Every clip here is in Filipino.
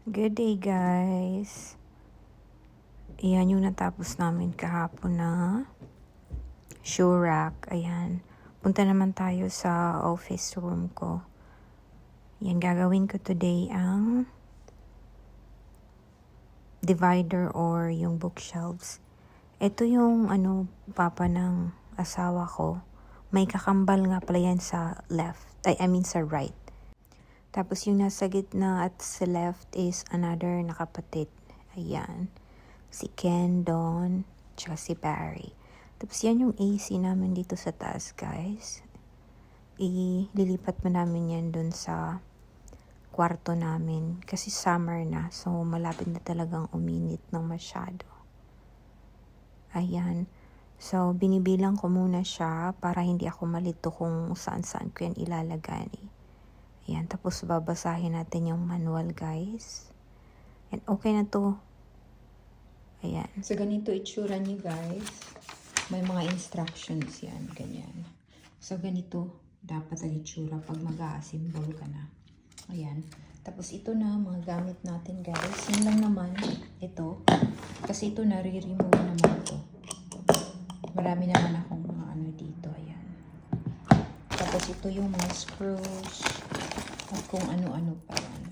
Good day guys. Ayan yung natapos namin kahapon na shoe rack. Ayan. Punta naman tayo sa office room ko. Ayan, gagawin ko today ang divider or yung bookshelves. Ito yung papa ng asawa ko. May kakambal nga pala yan sa left. I mean sa right. Tapos yung nasa gitna at sa left is another nakapatid. Ayan. Si Ken, Don, tsaka si Barry. Tapos yan yung AC namin dito sa taas, guys. Ililipat pa namin yan dun sa kwarto namin. Kasi summer na, so malapit na talagang uminit ng masyado. Ayan. So, binibilang ko muna siya para hindi ako malito kung saan-saan ko yan ilalagay. Ayan, tapos babasahin natin yung manual, guys. And okay na to. Ayan. So, ganito itsura niya, guys. May mga instructions yan, ganyan. So, ganito dapat ang itsura pag mag-a-assemble ka na. Ayan. Tapos, ito na mga gamit natin, guys. Yan lang naman, ito. Kasi ito, nare-remove naman ito. Marami naman akong mga dito. Ayan. Tapos, ito yung mga screws. At kung ano-ano pa yan.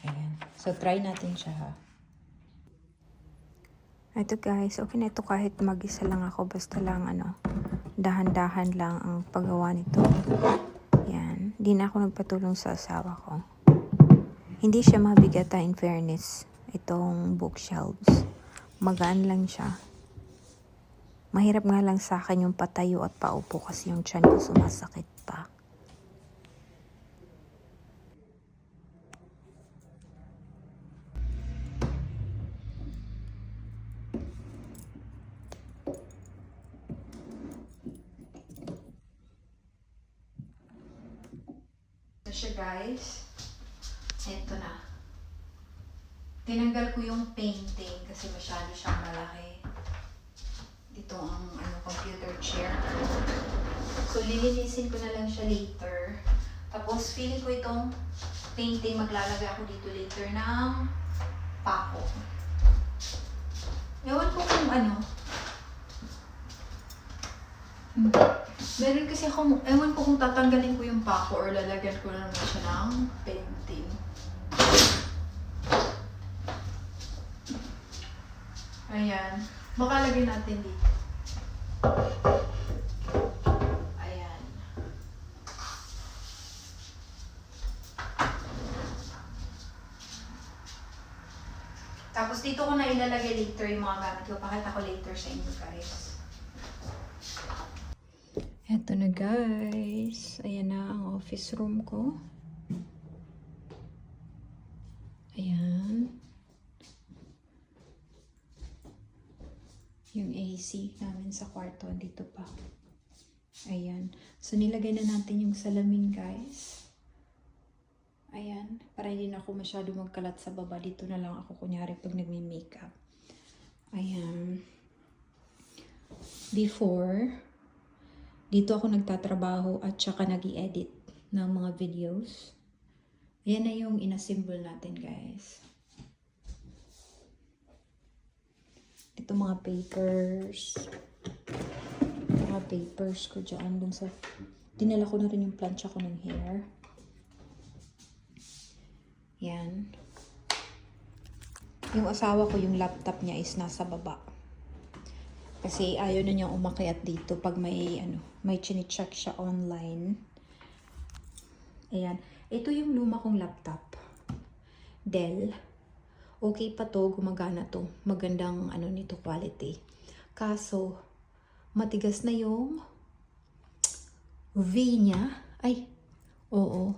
Ayan. So, try natin siya, ha. Ito guys, okay na ito kahit mag-isa lang ako. Basta lang dahan-dahan lang ang paggawa nito. Yan. Hindi na ako nagpatulong sa asawa ko. Hindi siya mabigat in fairness. Itong bookshelves. Magaan lang siya. Mahirap nga lang sa akin yung patayo at paupo kasi yung tiyan ko sumasakit pa. Siya guys, ito na. Tinanggal ko yung painting kasi masyado siyang malaki. Dito ang computer chair. So lilinisin ko na lang siya later. Tapos feeling ko itong painting maglalagay ako dito later ng pako. Ewan ko kung meron kasi akong, ewan ko kung tatanggalin ko yung pako or lalagyan ko na naman siya ng painting. Ayan. Makalagay natin dito. Ayan. Tapos dito ko na ilalagay later yung mga gamit ko. Pakita ko later sa inyo guys. Eto na guys. Ayan na ang office room ko. Ayan. Yung AC namin sa kwarto. Dito pa. Ayan. So nilagay na natin yung salamin guys. Ayan. Para hindi na ako masyado magkalat sa baba. Dito na lang ako kunyari pag nagme-makeup. Ayan. Before, dito ako nagtatrabaho at saka nag-i-edit ng mga videos. Ayan na yung inassemble natin, guys. Ito mga papers. Mga papers ko dyan. Dun sa, dinala ko na rin yung plancha ko ng hair. Yan. Yung asawa ko, yung laptop niya is nasa baba. Kasi ayaw na niyang umakyat dito pag may chine-check siya online. Ayan. Ito yung luma kong laptop. Dell. Okay pa to, gumagana to. Magandang nito quality. Kaso matigas na yung V niya. Ay, oo.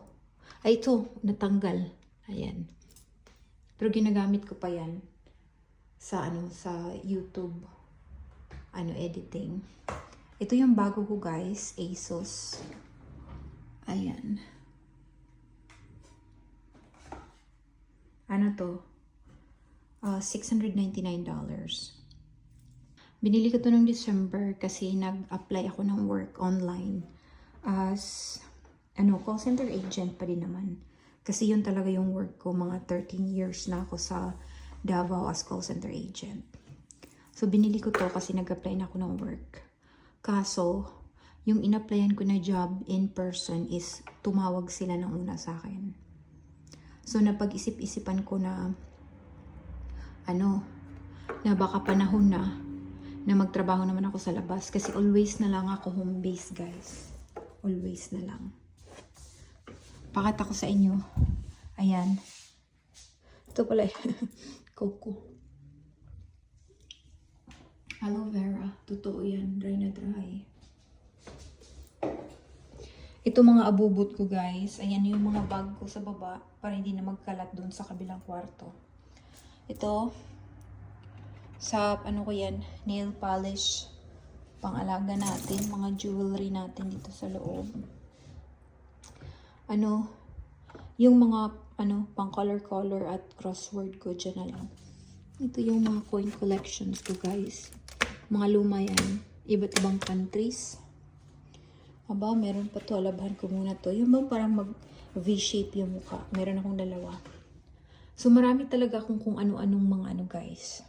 Ay, ito, natanggal. Ayan. Pero ginagamit ko pa yan sa sa YouTube. Editing. Ito yung bago ko guys, Asus. Ayan. To? $699. Binili ko to ng December kasi nag-apply ako ng work online as call center agent pa din naman. Kasi yun talaga yung work ko. Mga 13 years na ako sa Davao as call center agent. So, binili ko to kasi nag-apply na ako ng work. Kaso, yung in-applyan ko na job in person is tumawag sila ng una sa akin. So, napag-isip-isipan ko na na baka panahon na magtrabaho naman ako sa labas. Kasi always na lang ako home base, guys. Always na lang. Pakita ko sa inyo. Ayan. Ito pala Coco. Aloe vera. Totoo yan. Dry na dry. Ito mga abubot ko, guys. Ayan yung mga bag ko sa baba para hindi na magkalat doon sa kabilang kwarto. Ito, sa ko yan, nail polish. Pang-alaga natin, mga jewelry natin dito sa loob. Yung mga pang color at crossword ko dyan na lang. Ito yung mga coin collections ko, guys. Mga luma yan. Iba't ibang countries. Aba, meron pa to. Alabhan ko muna to. Yung bang parang mag-V-shape yung mukha. Meron akong dalawa. So, marami talaga akong kung ano-anong mga guys.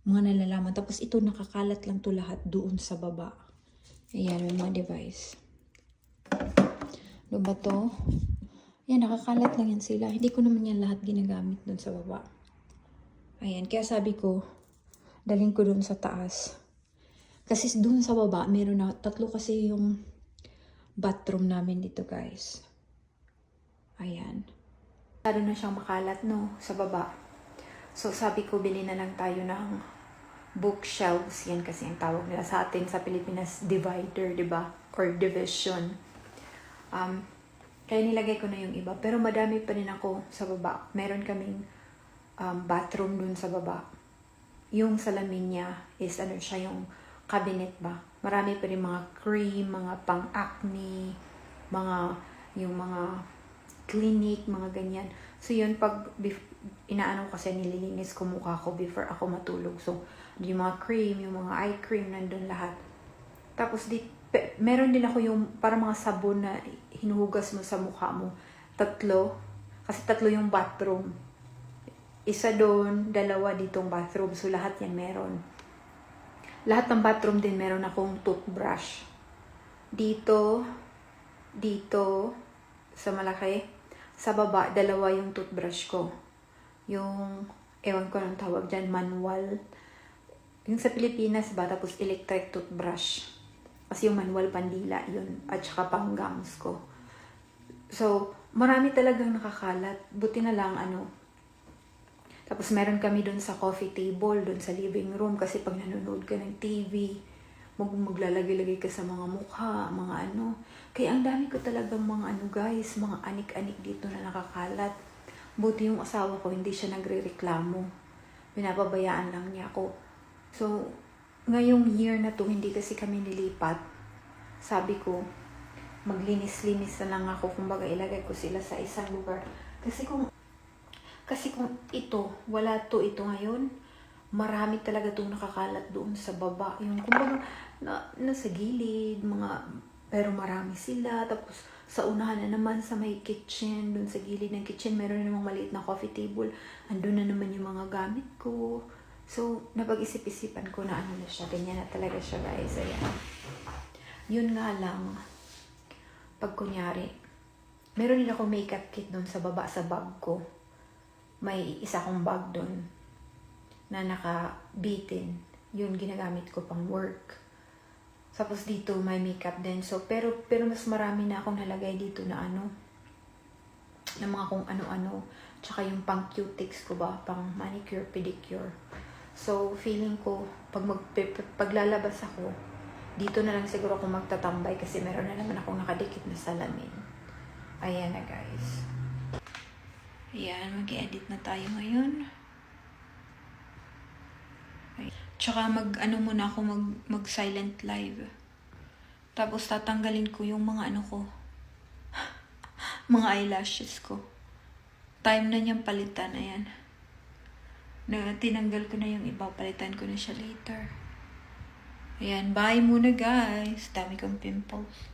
Mga nalalaman. Tapos ito, nakakalat lang to lahat doon sa baba. Ayan, may mga device. Ano ba to? Yan, nakakalat lang yan sila. Hindi ko naman yan lahat ginagamit doon sa baba. Ayan, kaya sabi ko, dalhin ko doon sa taas. Kasi doon sa baba, meron na, 3 kasi yung bathroom namin dito, guys. Ayan. Lalo na siyang makalat, no, sa baba. So, sabi ko, bili na lang tayo ng bookshelves. Yan kasi ang tawag nila sa atin sa Pilipinas, divider, diba? Or division. Kaya nilagay ko na yung iba. Pero madami pa rin ako sa baba. Meron kaming bathroom dun sa baba. Yung salamin niya is siya yung cabinet ba. Marami pa rin mga cream, mga pang-acne, yung mga clinic, mga ganyan. So yun, pag inaano kasi nililinis ko mukha ko before ako matulog. So, yung mga cream, yung mga eye cream, nandun lahat. Tapos meron din ako yung parang mga sabon na hinuhugas mo sa mukha mo. 3. Kasi 3 yung bathroom. Isa doon, 2 ditong bathroom. So, lahat yan meron. Lahat ng bathroom din meron akong toothbrush. Dito, sa malaki. Sa baba, 2 yung toothbrush ko. Yung, ewan ko anong tawag dyan, manual. Yung sa Pilipinas ba, tapos electric toothbrush. Kasi yung manual pandila yun. At saka pang gums ko. So, marami talagang nakakalat. Buti na lang, Tapos meron kami doon sa coffee table, doon sa living room. Kasi pag nanonood ka ng TV, maglalagay-lagay ka sa mga mukha, mga Kaya ang dami ko talagang mga guys, mga anik-anik dito na nakakalat. Buti yung asawa ko, hindi siya nagre-reklamo. Pinapabayaan lang niya ako. So, ngayong year na to, hindi kasi kami nilipat. Sabi ko, maglinis-linis na lang ako. Kumbaga, ilagay ko sila sa isang lugar. Kasi kung ito, wala to ito ngayon, marami talaga itong nakakalat doon sa baba. Yung kumbaga, nasa gilid, pero marami sila. Tapos sa unahan na naman sa may kitchen, doon sa gilid ng kitchen, meron na namang maliit na coffee table. Andun na naman yung mga gamit ko. So, napag-isip-isipan ko na na siya. Ganyan na talaga siya, guys. Ayan. Yun nga lang, pag kunyari, meron din ako makeup kit doon sa baba sa bag ko. May isa kong bag doon na nakabitin. Yun, ginagamit ko pang work. Tapos dito, may makeup din. So, pero mas marami na akong nalagay dito na na mga kung ano-ano. Tsaka yung pang cutics ko ba, pang manicure, pedicure. So, feeling ko, paglalabas ako, dito na lang siguro ako magtatambay kasi meron na naman akong nakadikit na salamin. Ayan na, guys. Ayan, mag-edit na tayo ngayon. Tsaka muna ako mag-silent live. Tapos tatanggalin ko yung mga ko. Mga eyelashes ko. Time na niyang palitan, ayan. Tinanggal ko na yung iba, palitan ko na siya later. Ayan, bye muna guys. Dami kong pimples.